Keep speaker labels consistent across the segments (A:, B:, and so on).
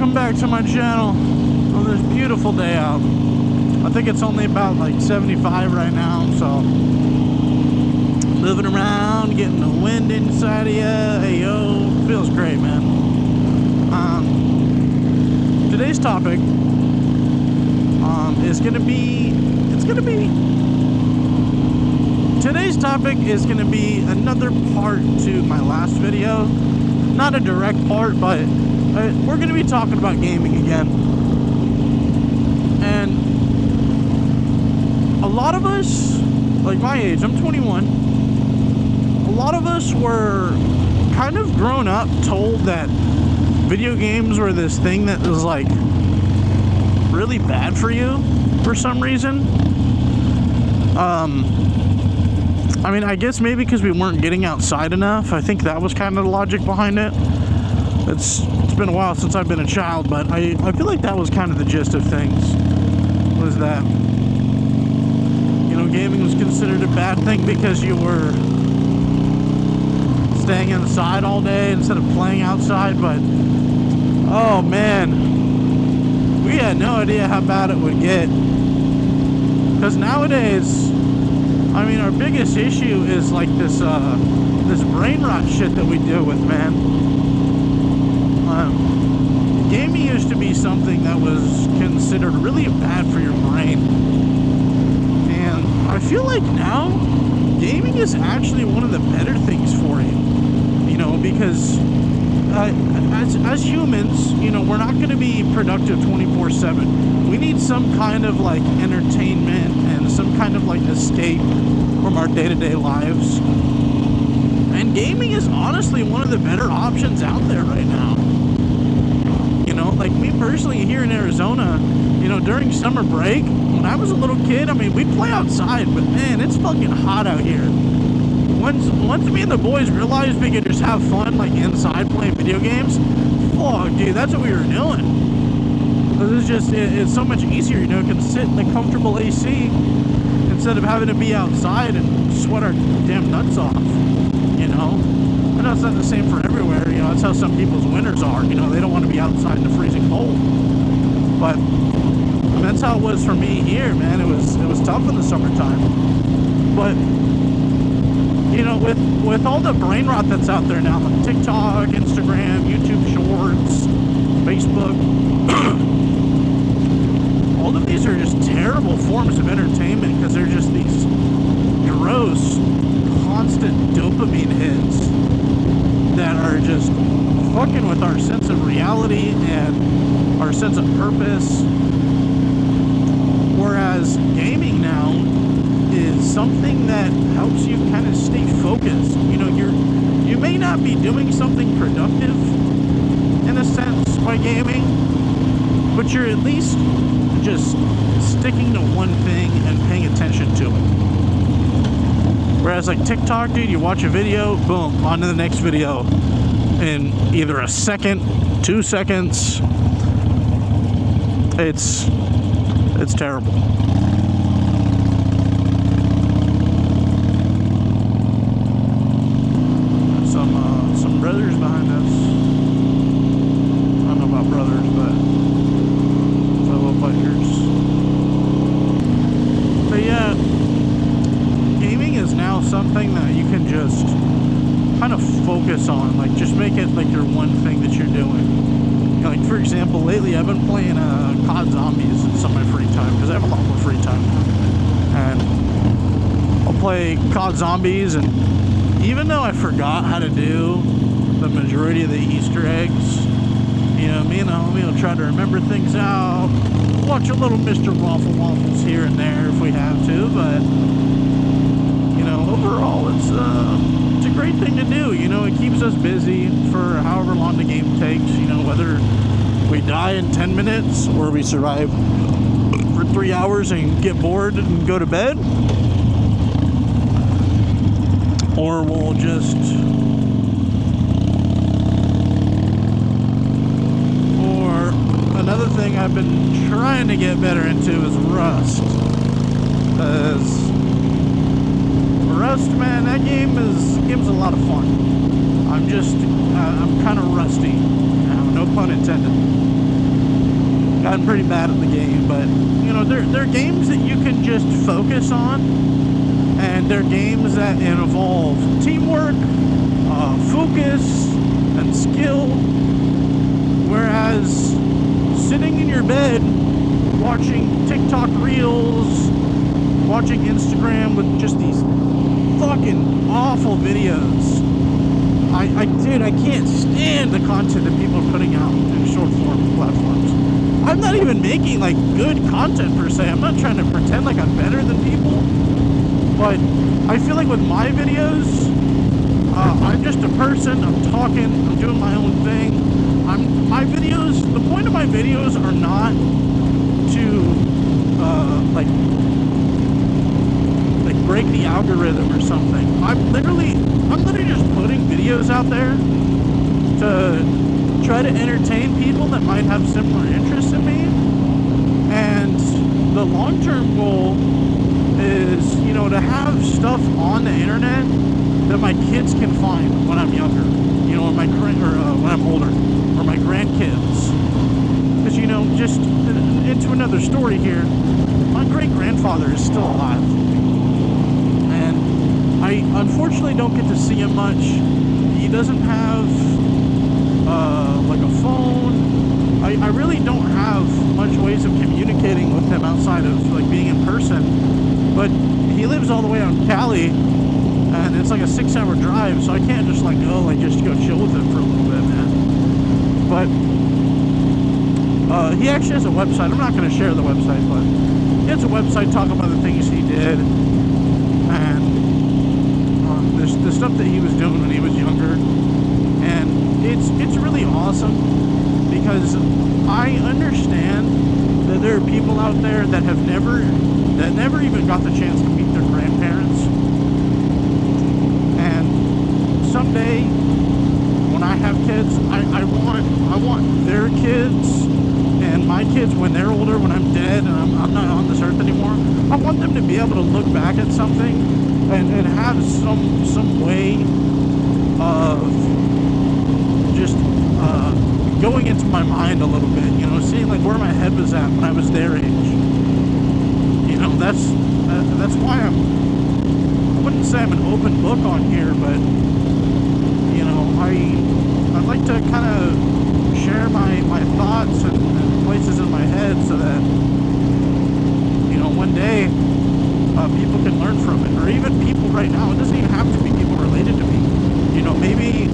A: welcome back to my channel on this beautiful day out. I think it's only about like 75 right now, so moving around, getting the wind inside of you. Hey yo, feels great, man. Today's topic is gonna be another part to my last video. Not a direct part, but we're gonna be talking about gaming again. And a lot of us, like my age, I'm 21, a lot of us were kind of grown up told that video games were this thing that was like really bad for you for some reason. I mean, I guess maybe because we weren't getting outside enough. I think that was kind of the logic behind it. It's been a while since I've been a child, but I feel like that was kind of the gist of things. Was that, you know, gaming was considered a bad thing because you were staying inside all day instead of playing outside. But oh man, we had no idea how bad it would get. Because nowadays, I mean, our biggest issue is like this brain rot shit that we deal with, man. Gaming used to be something that was considered really bad for your brain. And I feel like now, gaming is actually one of the better things for you. You know, because as humans, you know, we're not going to be productive 24/7. We need some kind of like entertainment and some kind of like escape from our day-to-day lives. And gaming is honestly one of the better options out there right now. You know, like me personally here in Arizona, you know, during summer break, when I was a little kid, I mean, we'd play outside, but man, it's fucking hot out here. Once me and the boys realized we could just have fun, like, inside playing video games, fuck, dude, that's what we were doing. It's just, it's so much easier, you know, we can sit in the comfortable AC instead of having to be outside and sweat our damn nuts off, you know? I know it's not the same for everywhere, you know, that's how some people's winters are, you know, they don't want to be outside in the freezing cold. But, I mean, that's how it was for me here, man. It was tough in the summertime. But, you know, with all the brain rot that's out there now, like TikTok, Instagram, YouTube Shorts, Facebook, all of these are just terrible forms of entertainment because they're just these gross, constant dopamine hits that are just fucking with our sense of reality and our sense of purpose. Whereas gaming now is something that helps you kind of stay focused. You know, you may not be doing something productive in a sense by gaming, but you're at least just sticking to one thing and paying attention to it. Whereas like TikTok, dude, you watch a video, boom, on to the next video in either a second, 2 seconds. It's terrible. Some brothers behind us. I don't know about brothers, but fellow bikers. But yeah, gaming is now something that you can just kind of focus on, like just make it like your one thing that you're doing. You know, like for example, lately I've been playing COD Zombies in some of my free time because I have a lot more free time now. And I'll play COD Zombies, and even though I forgot how to do the majority of the Easter eggs, you know, me and the homie will try to remember things out, watch a little Mr. Waffles here and there if we have to, but, you know, overall it's a great thing to do. You know, it keeps us busy for however long the game takes, you know, whether we die in 10 minutes or we survive for 3 hours and get bored and go to bed, or we'll just another thing I've been trying to get better into is Rust. Because Rust, man, that game's a lot of fun. I'm kind of rusty. No pun intended. gotten pretty bad at the game, but you know, they're games that you can just focus on, and they're games that involve teamwork, focus, and skill. Whereas sitting in your bed watching TikTok reels, watching Instagram with just these fucking awful videos. I can't stand the content that people are putting out in short form platforms. I'm not even making like good content per se. I'm not trying to pretend like I'm better than people, but I feel like with my videos, I'm just a person. I'm talking. I'm doing my own thing. My videos. The point of my videos are not to like break the algorithm or something. I'm literally just putting videos out there to try to entertain people that might have similar interests in me. And the long-term goal is, you know, to have stuff on the internet that my kids can find when I'm younger, you know, when I'm older, or my grandkids. Because, you know, just into another story here, my great-grandfather is still alive. And I unfortunately don't get to see him much. He doesn't have, like a phone. I really don't have much ways of communicating with him outside of, like, being in person. But he lives all the way out in Cali, and it's like a 6-hour drive, so I can't just, like, go, like, just go chill with him for a little bit, man. But he actually has a website. I'm not going to share the website, but he has a website talking about the things he did, and the stuff that he was doing when he was younger. And it's really awesome, because I understand that there are people out there that never even got the chance to meet their grandparents. And someday, when I have kids, I want their kids and my kids, when they're older, when I'm dead and I'm not on this earth anymore, I want them to be able to look back at something and have some way of just going into my mind a little bit, you know, seeing like where my head was at when I was their age. You know, that's why I wouldn't say I'm an open book on here, but you know, I'd like to kind of share my thoughts and places in my head, so that, you know, one day people can learn from it, or even people right now. It doesn't even have to be people related to me. You know, maybe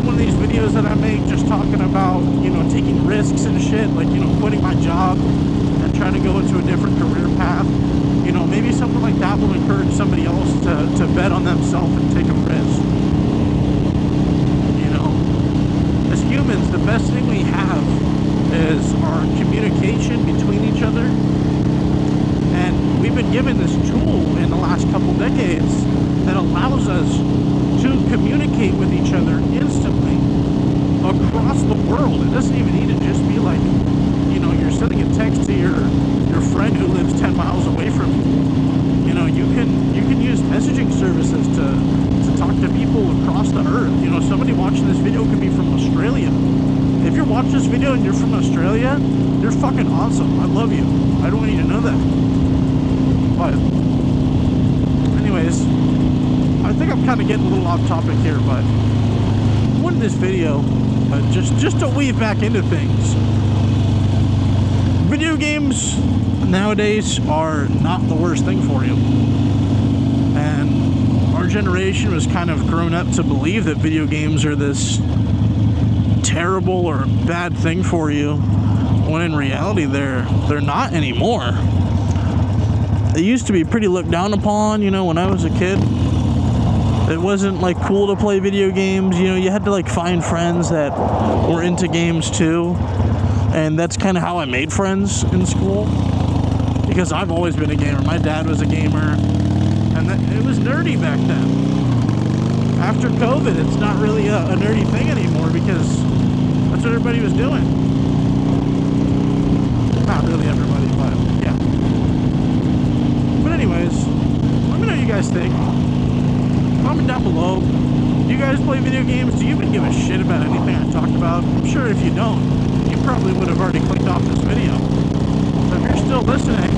A: one of these videos that I make just talking about, you know, taking risks and shit, like, you know, quitting my job and trying to go into a different career path. You know, maybe something like that will encourage somebody else to bet on themselves and take a risk. You know, as humans, the best thing we have is our communication between each other. And we've been given this tool in the last couple decades that allows us to communicate with each other instantly across the world. It doesn't even need to just be like, you know, you're sending a text to your friend who lives 10 miles away from you. You know, you can use messaging services to talk to people across the earth. You know, somebody watching this video could be from Australia. If you're watching this video and you're from Australia, you're fucking awesome. I love you. I don't want you to know that. But anyways, I think I'm kind of getting a little off topic here, but I wanted this video just to weave back into things. Video games nowadays are not the worst thing for you. And our generation was kind of grown up to believe that video games are this terrible or bad thing for you, when in reality they're not anymore. They used to be pretty looked down upon, you know, when I was a kid. It wasn't like cool to play video games. You know, you had to like find friends that were into games too. And that's kind of how I made friends in school, because I've always been a gamer. My dad was a gamer, and it was nerdy back then. After COVID, it's not really a nerdy thing anymore, because that's what everybody was doing. Not really everybody, but yeah. But anyways, let me know what you guys think. Comment down below. Do you guys play video games? Do you even give a shit about anything I talked about? I'm sure if you don't, you probably would have already clicked off this video. So if you're still listening,